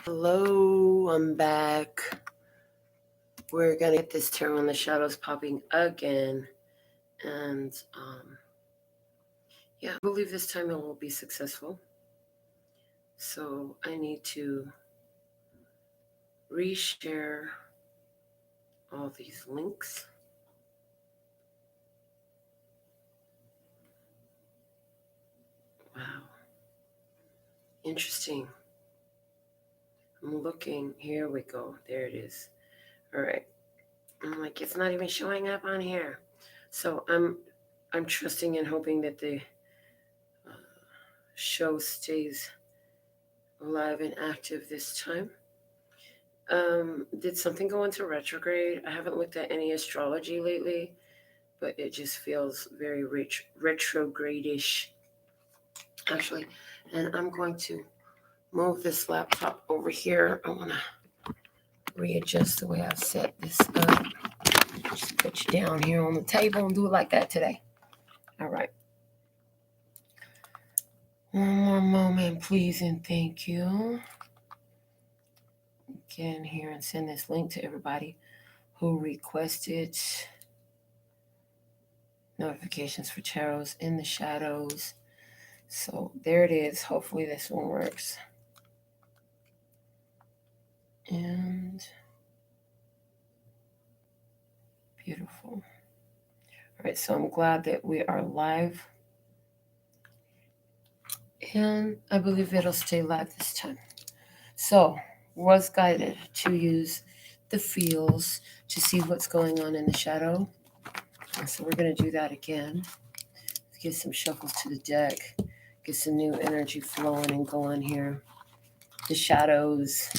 Hello, I'm back. We're gonna get this tarot in the shadows popping again, and yeah, I believe this time it will be successful. So I need to reshare all these links. Wow, interesting. I'm looking. Here we go. There it is. All right. I'm like, it's not even showing up on here. So I'm trusting and hoping that the show stays alive and active this time. Did something go into retrograde? I haven't looked at any astrology lately, but it just feels very retrograde-ish, actually. And I'm going to move this laptop over here. I want to readjust the way I've set this up. Just put you down here on the table and do it like that today. All right. One more moment, please, and thank you. Get in here and send this link to everybody who requested notifications for tarots in the shadows. So there it is. Hopefully this one works. And beautiful. All right, so I'm glad that we are live. And I believe it'll stay live this time. So was guided to use the feels to see what's going on in the shadow. And so we're going to do that again. Let's get some shuffles to the deck. Get some new energy flowing and going here. The shadows.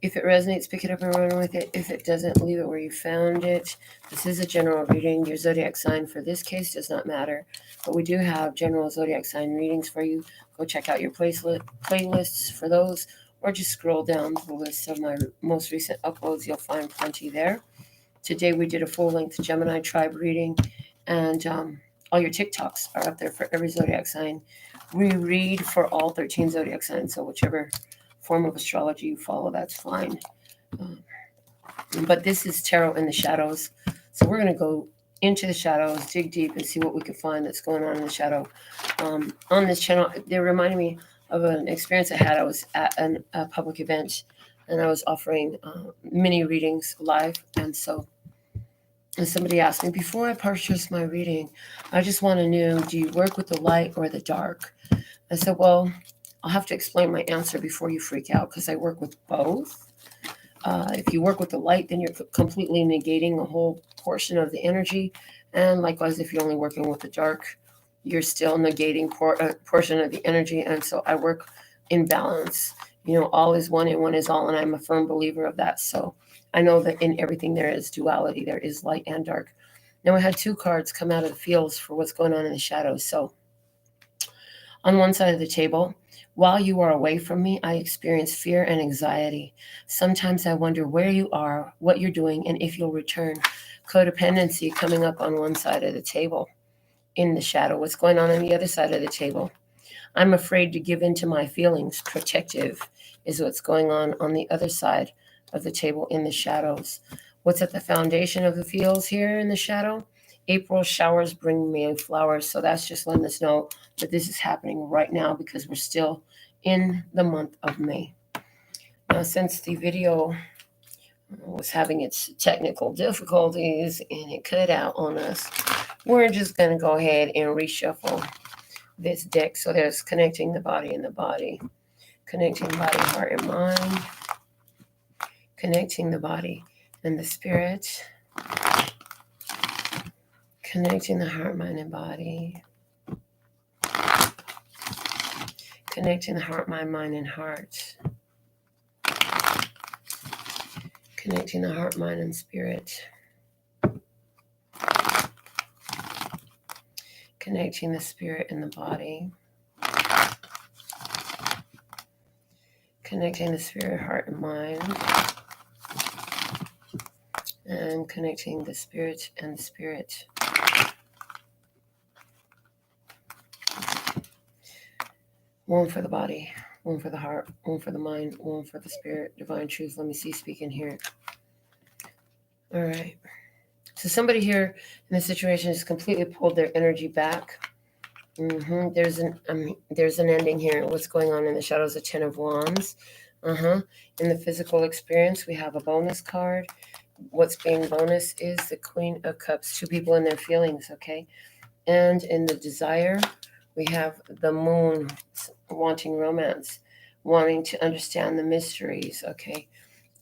If it resonates, pick it up and run with it. If it doesn't, leave it where you found it. This is a general reading. Your zodiac sign for this case does not matter. But we do have general zodiac sign readings for you. Go check out your playlists for those. Or just scroll down the list of my most recent uploads. You'll find plenty there. Today we did a full-length Gemini tribe reading. And all your TikToks are up there for every zodiac sign. We read for all 13 zodiac signs. So whichever form of astrology you follow, that's fine. But this is tarot in the shadows. So we're going to go into the shadows, dig deep, and see what we can find that's going on in the shadow. On this channel, they reminded me of an experience I had. I was at a public event, and I was offering mini readings live. And somebody asked me, before I purchase my reading, I just want to know, do you work with the light or the dark? I said, well, I'll have to explain my answer before you freak out, because I work with both. If you work with the light, then you're completely negating a whole portion of the energy. And likewise, if you're only working with the dark, you're still negating a portion of the energy. And so I work in balance. You know, all is one and one is all. And I'm a firm believer of that. So I know that in everything there is duality. There is light and dark. Now I had two cards come out of the fields for what's going on in the shadows. So on one side of the table, while you are away from me, I experience fear and anxiety. Sometimes I wonder where you are, what you're doing, and if you'll return. Codependency coming up on one side of the table in the shadow. What's going on the other side of the table? I'm afraid to give in to my feelings. Protective is what's going on the other side of the table in the shadows. What's at the foundation of the fields here in the shadow? April showers bring me flowers. So that's just letting us know that this is happening right now, because we're still in the month of May. Now, since the video was having its technical difficulties and it cut out on us, we're just going to go ahead and reshuffle this deck. So there's connecting the body and the body, connecting body, heart, and mind, connecting the body and the spirit, connecting the heart, mind, and body, connecting the heart, mind, and heart, connecting the heart, mind, and spirit, connecting the spirit and the body, connecting the spirit, heart, and mind, and connecting the spirit and the spirit. One for the body, one for the heart, one for the mind, one for the spirit, divine truth. Let me see, speak and hear it. All right. So somebody here in this situation has completely pulled their energy back. There's an ending here. What's going on in the shadows? A 10 of Wands. In the physical experience, we have a bonus card. What's being bonus is the Queen of Cups. 2 people in their feelings, okay? And in the desire, we have the Moon wanting romance, wanting to understand the mysteries, okay?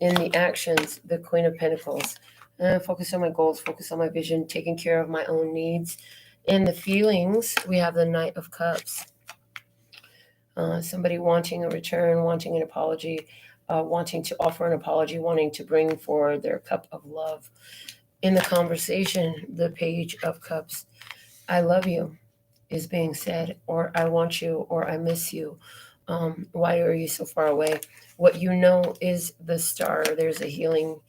In the actions, the Queen of Pentacles. Focus on my goals, focus on my vision, taking care of my own needs. In the feelings, we have the Knight of Cups. Somebody wanting a return, wanting an apology, wanting to offer an apology, wanting to bring forward their cup of love. In the conversation, the Page of Cups. I love you is being said, or I want you, or I miss you. Why are you so far away? What you know is the Star. There's a healing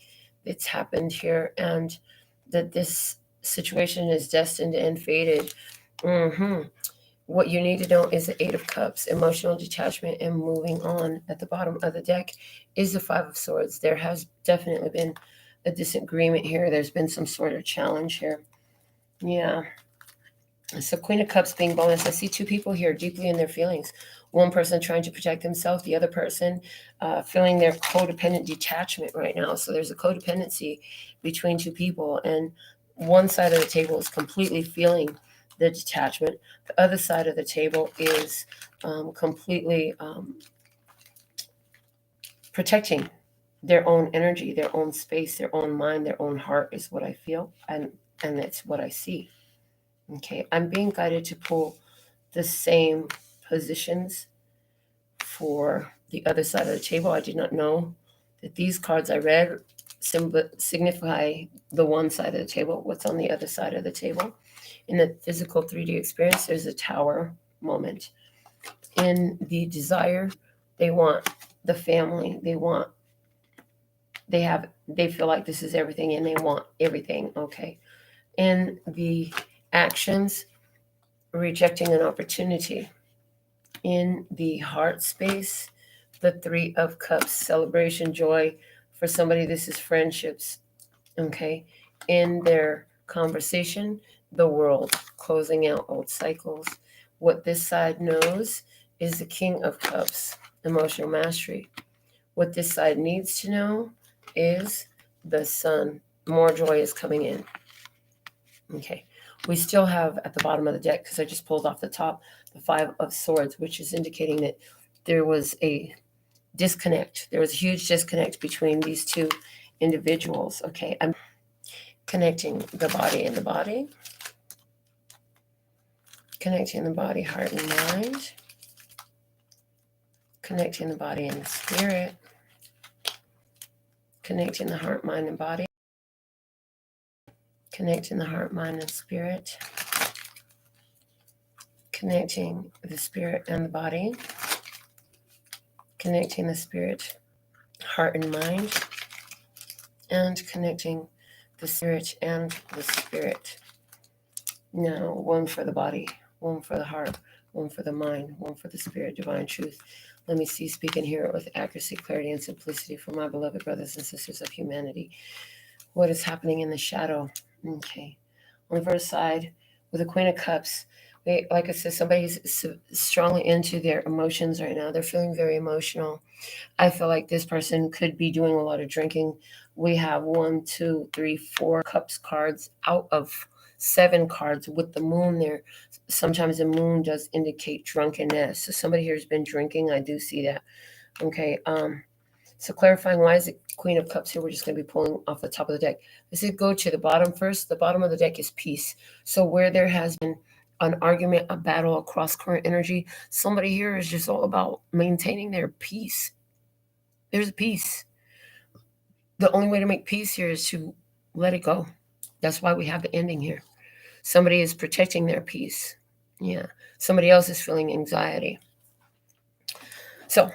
that's happened here, and that this situation is destined to end, fated. What you need to know is the 8 of Cups, emotional detachment and moving on. At the bottom of the deck is the 5 of Swords. There has definitely been a disagreement here. There's been some sort of challenge here. Yeah. So Queen of Cups being bonus. I see 2 people here deeply in their feelings. One person trying to protect themselves, the other person feeling their codependent detachment right now. So there's a codependency between 2 people, and one side of the table is completely feeling the detachment. The other side of the table is completely protecting their own energy, their own space, their own mind, their own heart is what I feel, and that's what I see. Okay, I'm being guided to pull the same positions for the other side of the table. I did not know that these cards I read signify the one side of the table. What's on the other side of the table? In the physical 3D experience, there's a Tower moment. In the desire, they want the family. They feel like this is everything and they want everything. Okay. In the actions, rejecting an opportunity. In the heart space, the 3 of Cups, celebration, joy. For somebody, this is friendships. Okay. In their conversation, the World, closing out old cycles. What this side knows is the King of Cups, emotional mastery. What this side needs to know is the Sun. More joy is coming in. Okay. We still have at the bottom of the deck, because I just pulled off the top, the 5 of Swords, which is indicating that there was a disconnect. There was a huge disconnect between these 2 individuals. Okay. I'm connecting the body and the body. Connecting the body, heart, and mind. Connecting the body and the spirit. Connecting the heart, mind, and body. Connecting the heart, mind, and spirit. Connecting the spirit and the body. Connecting the spirit, heart, and mind. And connecting the spirit and the spirit. Now, one for the body, one for the heart, one for the mind, one for the spirit, divine truth. Let me see, speak, and hear it with accuracy, clarity, and simplicity for my beloved brothers and sisters of humanity. What is happening in the shadow? Okay. On the first side, with the Queen of Cups, like I said, somebody's strongly into their emotions right now. They're feeling very emotional. I feel like this person could be doing a lot of drinking. We have 1, 2, 3, 4 Cups cards out of 7 cards with the Moon there. Sometimes the Moon does indicate drunkenness. So somebody here has been drinking. I do see that. Okay. So clarifying, why is it Queen of Cups here? We're just going to be pulling off the top of the deck. Let's go to the bottom first. The bottom of the deck is peace. So where there has been an argument, a battle, a cross-current energy, somebody here is just all about maintaining their peace. There's peace. The only way to make peace here is to let it go. That's why we have the ending here. Somebody is protecting their peace. Yeah. Somebody else is feeling anxiety. So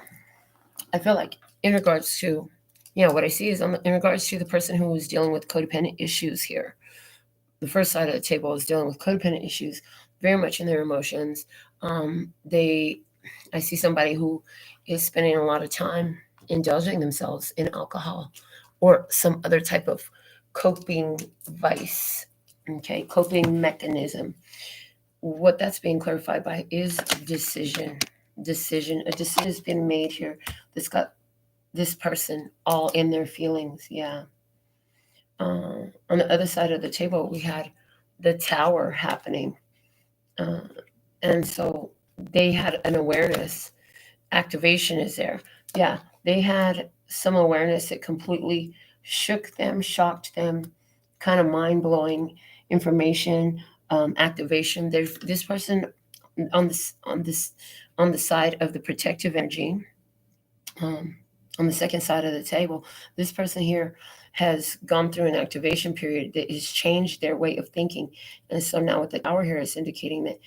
I feel like in regards to, what I see is in regards to the person who is dealing with codependent issues here. The first side of the table is dealing with codependent issues, very much in their emotions. They I see somebody who is spending a lot of time indulging themselves in alcohol or some other type of coping vice, okay, coping mechanism. What that's being clarified by is decision. Decision. A decision has been made here that's got this person all in their feelings. Yeah. On the other side of the table, we had the tower happening. And so they had an awareness. Activation is there. Yeah, they had some awareness that completely shook them, shocked them, kind of mind-blowing information, activation. There's this person on the side of the protective energy. On the second side of the table, this person here has gone through an activation period that has changed their way of thinking. And so now with the tower here, it's indicating that,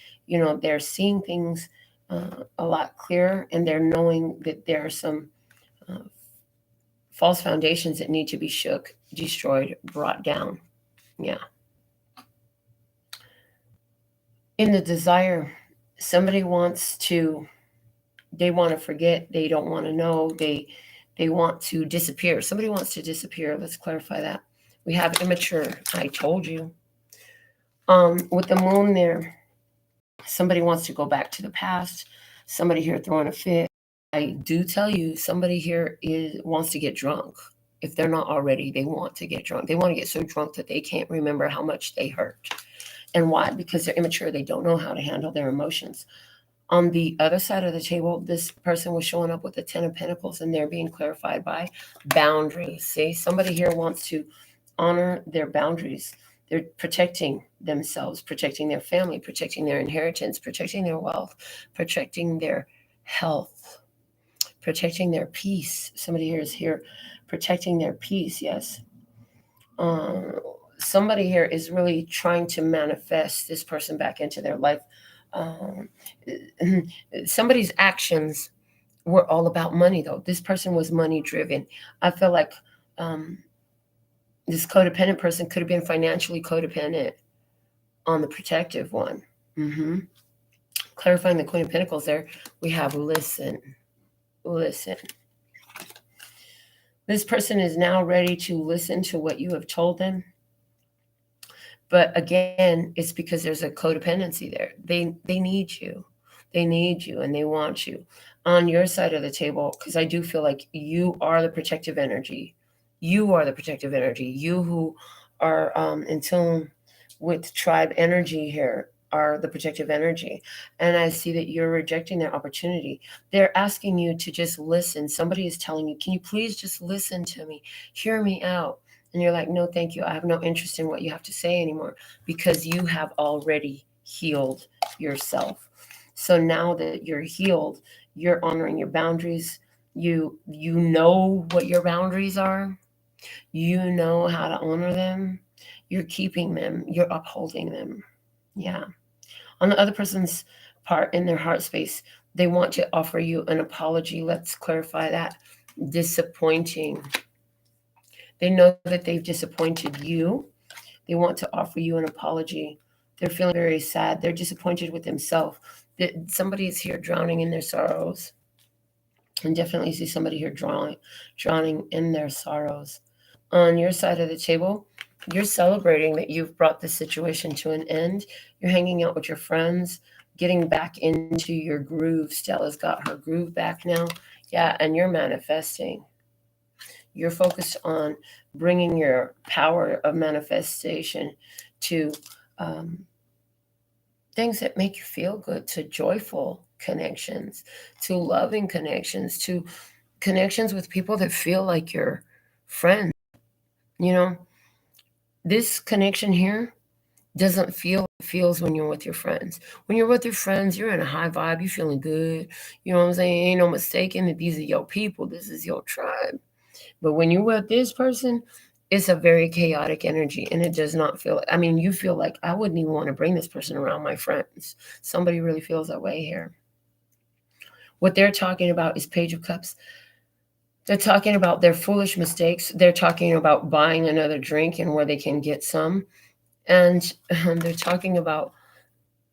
they're seeing things a lot clearer, and they're knowing that there are some false foundations that need to be shook, destroyed, brought down. Yeah. In the desire, somebody they want to forget, they don't want to know, they want to disappear. Somebody wants to disappear. Let's clarify that. We have immature. I told you. With the moon there, somebody wants to go back to the past. Somebody here throwing a fit. I do tell you, somebody here wants to get drunk. If they're not already, they want to get drunk. They want to get so drunk that they can't remember how much they hurt. And why? Because they're immature. They don't know how to handle their emotions. On the other side of the table, this person was showing up with the 10 of Pentacles, and they're being clarified by boundaries. See, somebody here wants to honor their boundaries. They're protecting themselves, protecting their family, protecting their inheritance, protecting their wealth, protecting their health, protecting their peace. Somebody here is protecting their peace, yes. Somebody here is really trying to manifest this person back into their life. Somebody's actions were all about money, though. This person was money driven. I feel like this codependent person could have been financially codependent on the protective one. Clarifying the Queen of Pentacles there, we have listen. This person is now ready to listen to what you have told them. But again, it's because there's a codependency there. They need you. They need you, and they want you. On your side of the table, because I do feel like you are the protective energy. You are the protective energy. You who are in tune with tribe energy here are the protective energy. And I see that you're rejecting their opportunity. They're asking you to just listen. Somebody is telling you, can you please just listen to me? Hear me out. And you're like, no, thank you. I have no interest in what you have to say anymore, because you have already healed yourself. So now that you're healed, you're honoring your boundaries. You know what your boundaries are. You know how to honor them. You're keeping them. You're upholding them. Yeah. On the other person's part, in their heart space, they want to offer you an apology. Let's clarify that. Disappointing. They know that they've disappointed you. They want to offer you an apology. They're feeling very sad. They're disappointed with themselves. Somebody is here drowning in their sorrows. And definitely see somebody here drowning in their sorrows. On your side of the table, you're celebrating that you've brought this situation to an end. You're hanging out with your friends, getting back into your groove. Stella's got her groove back now. Yeah, and you're manifesting. You're focused on bringing your power of manifestation to things that make you feel good, to joyful connections, to loving connections, to connections with people that feel like your friends. This connection here doesn't feel like it feels when you're with your friends. When you're with your friends, you're in a high vibe, you're feeling good. You know what I'm saying? Ain't no mistaking that these are your people. This is your tribe. But when you're with this person, it's a very chaotic energy, and it does not feel, you feel like, I wouldn't even want to bring this person around my friends. Somebody really feels that way here. What they're talking about is Page of Cups. They're talking about their foolish mistakes. They're talking about buying another drink and where they can get some. And they're talking about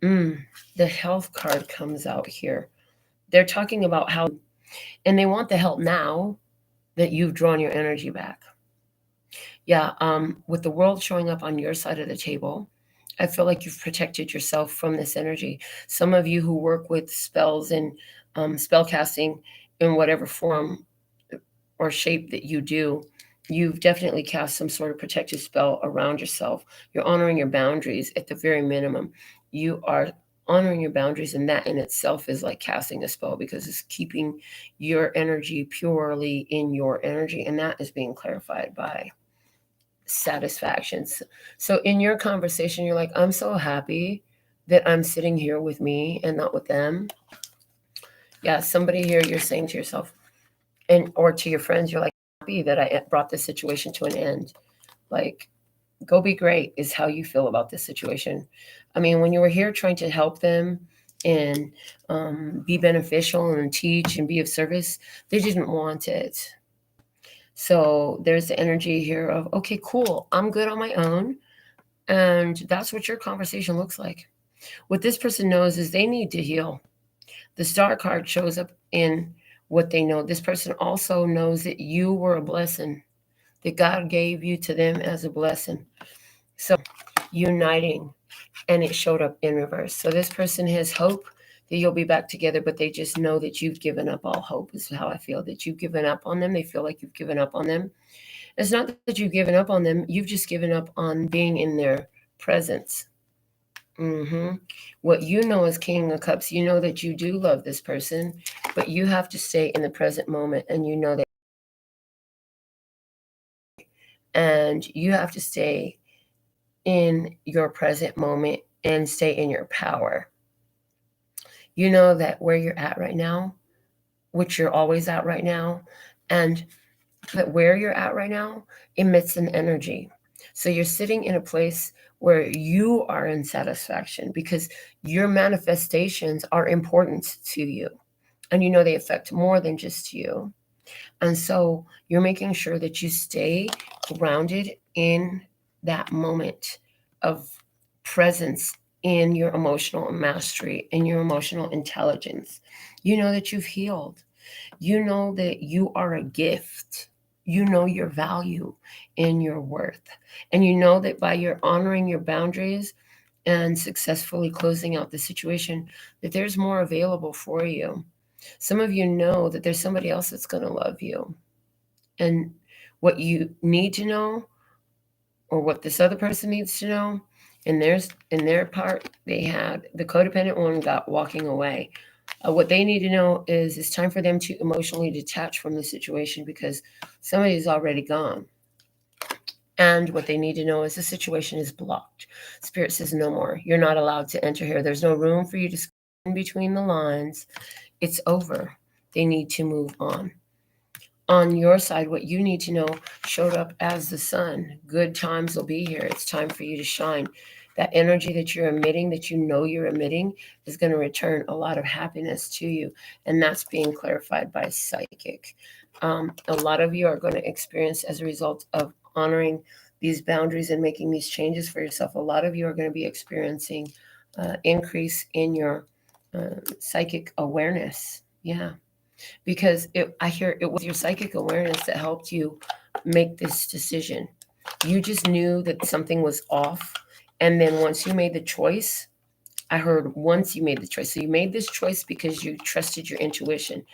the health card comes out here. they're talking about how, and they want the help now that you've drawn your energy back. Yeah, with the world showing up on your side of the table, I feel like you've protected yourself from this energy. Some of you who work with spells and spell casting in whatever form or shape that you do, you've definitely cast some sort of protective spell around yourself. You're honoring your boundaries at the very minimum. You are honoring your boundaries, and that in itself is like casting a spell because it's keeping your energy purely in your energy, and that is being clarified by satisfactions. So in your conversation, you're like, I'm so happy that I'm sitting here with me and not with them. Yeah, somebody here, you're saying to yourself, and or to your friends, you're like, happy that I brought this situation to an end. Like, go be great is how you feel about this situation. I mean, when you were here trying to help them and be beneficial and teach and be of service, they didn't want it. So there's the energy here of, okay, cool, I'm good on my own. And that's what your conversation looks like. What this person knows is they need to heal. The star card shows up in what they know. This person also knows that you were a blessing, that God gave you to them as a blessing. So uniting, and it showed up in reverse. So this person has hope that you'll be back together, but they just know that you've given up all hope, is how I feel, that you've given up on them. They feel like you've given up on them. It's not that you've given up on them. You've just given up on being in their presence. What you know as King of Cups, you know that you do love this person, but you have to stay in the present moment, and you know that, and you have to stay in your present moment and stay in your power. You know that where you're at right now, which you're always at right now, and that where you're at right now emits an energy. So you're sitting in a place where you are in satisfaction because your manifestations are important to you. And you know they affect more than just you. And so you're making sure that you stay grounded in that moment of presence, in your emotional mastery, in your emotional intelligence. You know that you've healed. You know that you are a gift. You know your value and your worth. And you know that by your honoring your boundaries and successfully closing out the situation, that there's more available for you. Some of you know that there's somebody else that's going to love you. And what you need to know, or what this other person needs to know, in their part, they had the codependent one got walking away. What they need to know is it's time for them to emotionally detach from the situation because somebody's already gone. And what they need to know is the situation is blocked. Spirit says no more. You're not allowed to enter here. There's no room for you to in between the lines. It's over. They need to move on. On your side, what you need to know showed up as the sun. Good times will be here. It's time for you to shine. That energy that you're emitting, that you know you're emitting, is going to return a lot of happiness to you. And that's being clarified by psychic. A lot of you are going to experience, as a result of honoring these boundaries and making these changes for yourself, a lot of you are going to be experiencing increase in your psychic awareness. Yeah. Because I hear it was your psychic awareness that helped you make this decision. You just knew that something was off. And then once you made the choice, I heard once you made the choice. So you made this choice because you trusted your intuition.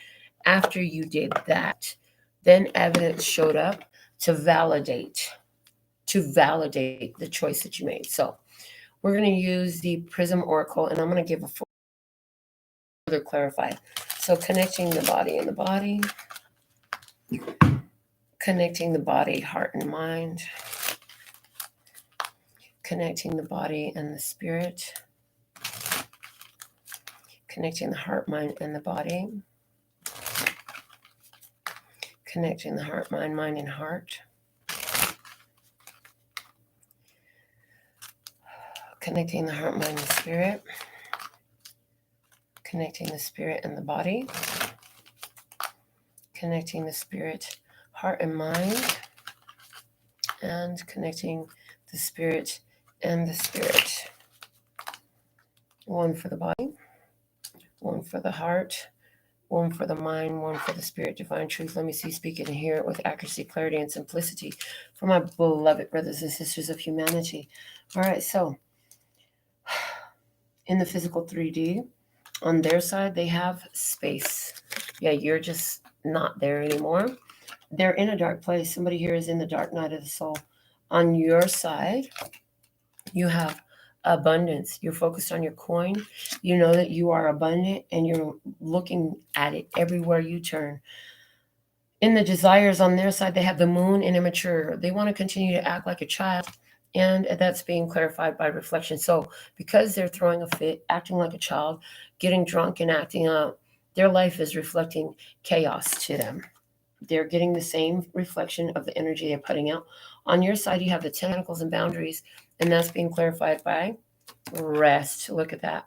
After you did that, then evidence showed up to validate the choice that you made. So we're going to use the Prism Oracle, and I'm going to give a further clarify. So connecting the body and the body, connecting the body, heart, and mind, connecting the body and the spirit, connecting the heart, mind, and the body, connecting the heart, mind, and heart, connecting the heart, mind, and spirit, connecting the spirit and the body, connecting the spirit, heart, and mind, and connecting the spirit and the spirit. One for the body, one for the heart, one for the mind, one for the spirit, divine truth. Let me see, speak it and hear it with accuracy, clarity, and simplicity for my beloved brothers and sisters of humanity. All right, so in the physical 3D, on their side, they have space. Yeah, you're just not there anymore. They're in a dark place. Somebody here is in the dark night of the soul. On your side, you have abundance. You're focused on your coin. You know that you are abundant and you're looking at it everywhere you turn. In the desires on their side, they have the moon and immature. They want to continue to act like a child. And that's being clarified by reflection. So because they're throwing a fit, acting like a child, getting drunk and acting up, their life is reflecting chaos to them. They're getting the same reflection of the energy they're putting out. On your side, you have the Pentacles and boundaries, and that's being clarified by rest. Look at that.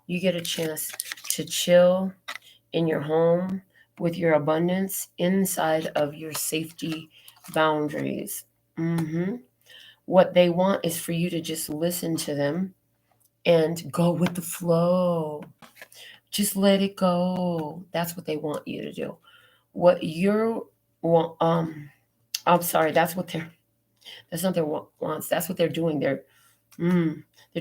You get a chance to chill in your home with your abundance inside of your safety boundaries. What they want is for you to just listen to them and go with the flow. Just let it go. That's what they want you to do. What you're I'm sorry, that's not their wants. That's what they're doing. They're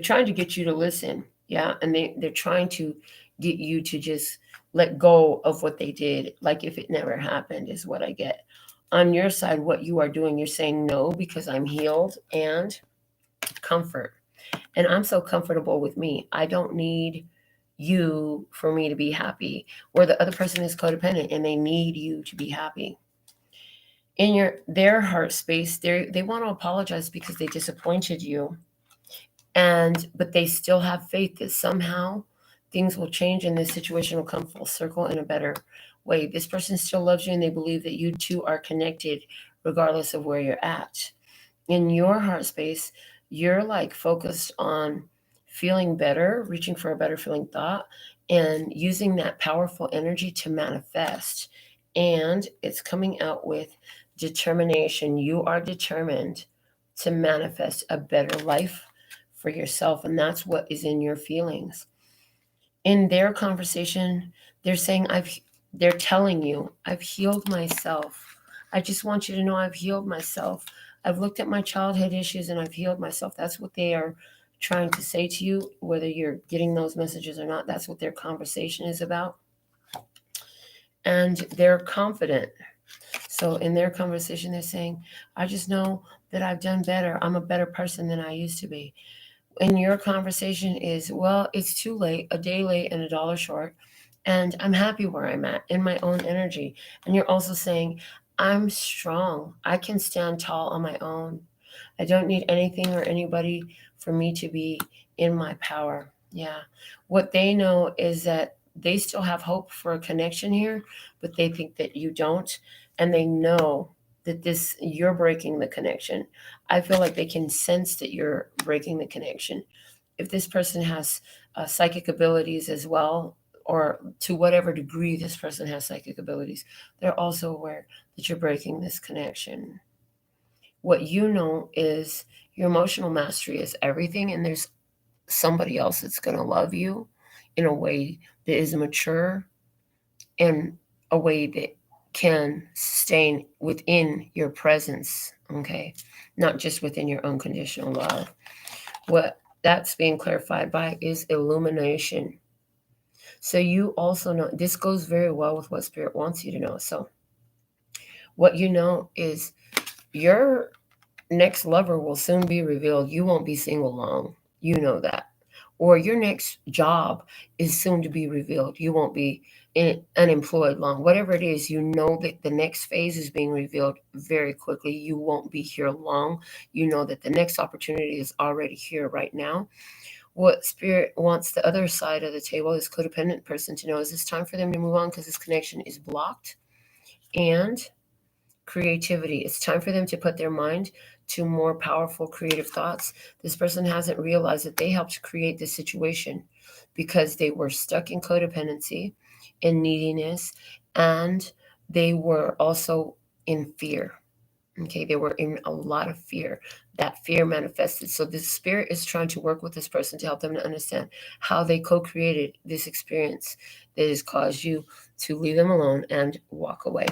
trying to get you to listen. Yeah. And they're trying to get you to just let go of what they did. Like if it never happened is what I get. On your side, what you are doing, you're saying no, because I'm healed and comfort. And I'm so comfortable with me. I don't need you for me to be happy. Or the other person is codependent and they need you to be happy. In their heart space, they want to apologize because they disappointed you. But they still have faith that somehow things will change and this situation will come full circle in a better way. This person still loves you and they believe that you two are connected regardless of where you're at. In your heart space, you're like focused on feeling better, reaching for a better feeling thought, and using that powerful energy to manifest. And it's coming out with determination. You are determined to manifest a better life for yourself, and that's what is in your feelings. In their conversation, they're saying, they're telling you, I've healed myself. I just want you to know I've healed myself. I've looked at my childhood issues and I've healed myself. That's what they are trying to say to you, whether you're getting those messages or not. That's what their conversation is about. And they're confident. So in their conversation, they're saying, I just know that I've done better. I'm a better person than I used to be. In your conversation is, well, it's too late, a day late and $1 short. And I'm happy where I'm at in my own energy. And you're also saying, I'm strong. I can stand tall on my own. I don't need anything or anybody for me to be in my power. Yeah. What they know is that they still have hope for a connection here, but they think that you don't. And they know that you're breaking the connection. I feel like they can sense that you're breaking the connection. If this person has psychic abilities as well, or to whatever degree this person has psychic abilities, they're also aware that you're breaking this connection. What you know is your emotional mastery is everything, and there's somebody else that's going to love you in a way that is mature and a way that can sustain within your presence, okay? Not just within your unconditional love. What that's being clarified by is illumination. So you also know, this goes very well with what Spirit wants you to know. So what you know is your next lover will soon be revealed. You won't be single long. You know that. Or your next job is soon to be revealed. You won't be unemployed long. Whatever it is, you know that the next phase is being revealed very quickly. You won't be here long. You know that the next opportunity is already here right now. What Spirit wants the other side of the table, this codependent person, to know is it's time for them to move on because this connection is blocked. And creativity. It's time for them to put their mind to more powerful creative thoughts. This person hasn't realized that they helped create this situation because they were stuck in codependency and neediness, and they were also in fear. Okay, they were in a lot of fear. That fear manifested. So the Spirit is trying to work with this person to help them to understand how they co-created this experience that has caused you to leave them alone and walk away.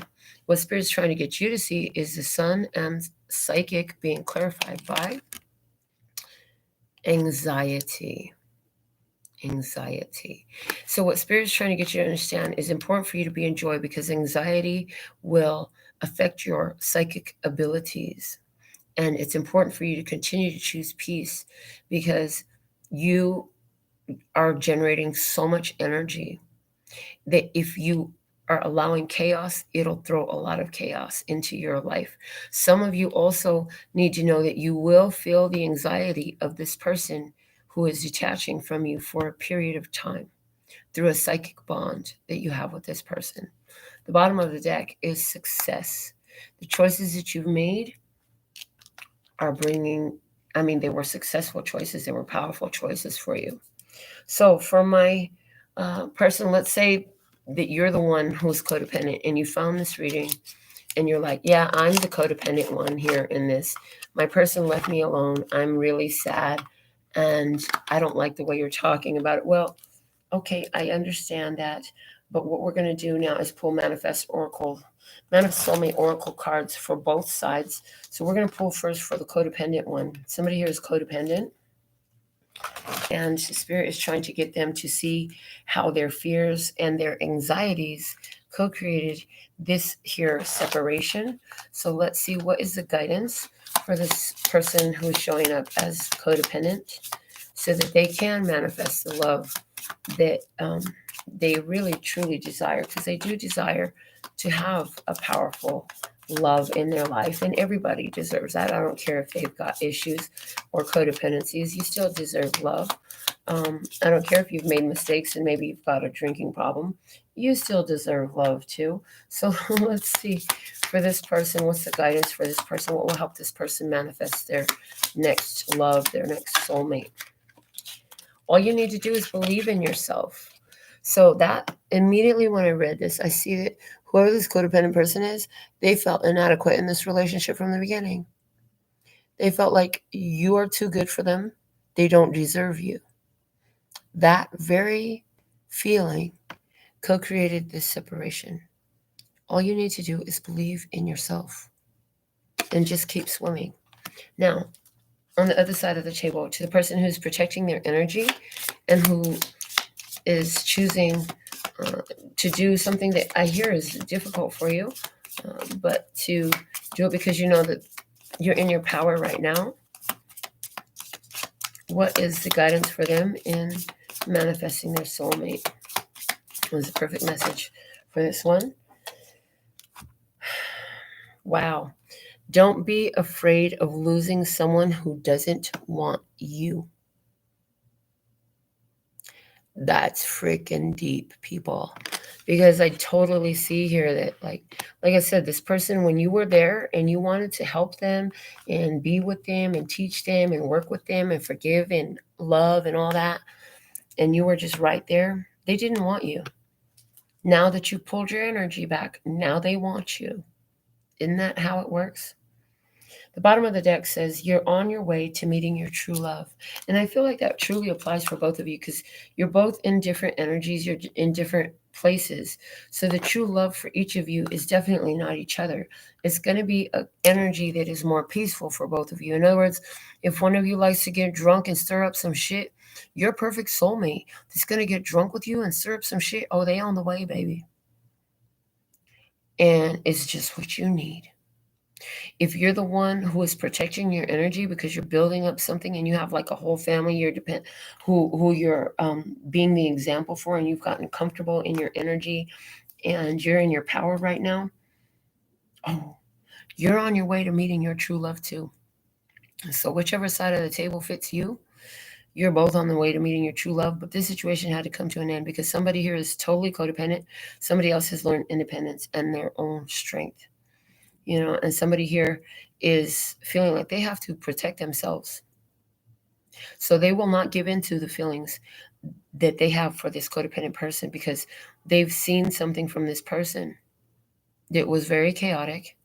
What Spirit's trying to get you to see is the Sun and Psychic being clarified by anxiety. Anxiety. So what Spirit's trying to get you to understand is important for you to be in joy, because anxiety will affect your psychic abilities. And it's important for you to continue to choose peace, because you are generating so much energy that if you are allowing chaos, it'll throw a lot of chaos into your life. Some of you also need to know that you will feel the anxiety of this person who is detaching from you for a period of time through a psychic bond that you have with this person. The bottom of the deck is success. The choices that you've made are bringing, they were successful choices. They were powerful choices for you. So for my person, let's say that you're the one who's codependent and you found this reading and you're like, yeah, I'm the codependent one here in this. My person left me alone. I'm really sad and I don't like the way you're talking about it. Well, okay, I understand that. But what we're going to do now is pull Manifest Soulmate Oracle cards for both sides. So we're going to pull first for the codependent one. Somebody here is codependent. And Spirit is trying to get them to see how their fears and their anxieties co-created this here separation. So let's see, what is the guidance for this person who is showing up as codependent so that they can manifest the love that they really truly desire, because they do desire to have a powerful love in their life, and everybody deserves that. I don't care if they've got issues or codependencies, you still deserve love. I don't care if you've made mistakes and maybe you've got a drinking problem, you still deserve love too. So let's see, for this person, what's the guidance for this person? What will help this person manifest their next love, their next soulmate? All you need to do is believe in yourself. So that immediately when I read this, I see that whoever this codependent person is, they felt inadequate in this relationship from the beginning. They felt like you are too good for them. They don't deserve you. That very feeling co-created this separation. All you need to do is believe in yourself and just keep swimming. Now, on the other side of the table, to the person who's protecting their energy and who is choosing to do something that I hear is difficult for you, but to do it because you know that you're in your power right now. What is the guidance for them in manifesting their soulmate? It was a perfect message for this one. Wow. Don't be afraid of losing someone who doesn't want you. That's freaking deep, people. Because I totally see here that, like I said, this person, when you were there and you wanted to help them and be with them and teach them and work with them and forgive and love and all that, and you were just right there, they didn't want you. Now that you pulled your energy back, now they want you. Isn't that how it works? The bottom of the deck says you're on your way to meeting your true love. And I feel like that truly applies for both of you, because you're both in different energies, you're in different places. So the true love for each of you is definitely not each other. It's going to be an energy that is more peaceful for both of you. In other words, if one of you likes to get drunk and stir up some shit, your perfect soulmate that's going to get drunk with you and stir up some shit, oh, they on the way, baby. And it's just what you need. If you're the one who is protecting your energy because you're building up something and you have like a whole family who you're being the example for, and you've gotten comfortable in your energy and you're in your power right now, oh, you're on your way to meeting your true love too. So whichever side of the table fits you, you're both on the way to meeting your true love. But this situation had to come to an end because somebody here is totally codependent. Somebody else has learned independence and their own strength. And somebody here is feeling like they have to protect themselves. So they will not give in to the feelings that they have for this codependent person, because they've seen something from this person that was very chaotic.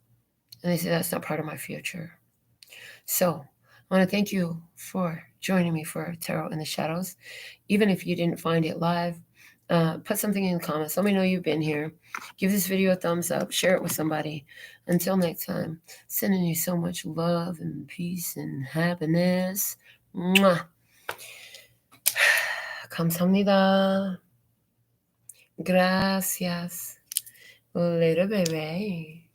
And they say, that's not part of my future. So I want to thank you for joining me for Tarot in the Shadows. Even if you didn't find it live, Put something in the comments. Let me know you've been here. Give this video a thumbs up. Share it with somebody. Until next time, sending you so much love and peace and happiness. Mwah. 감사합니다. Gracias. Later, baby.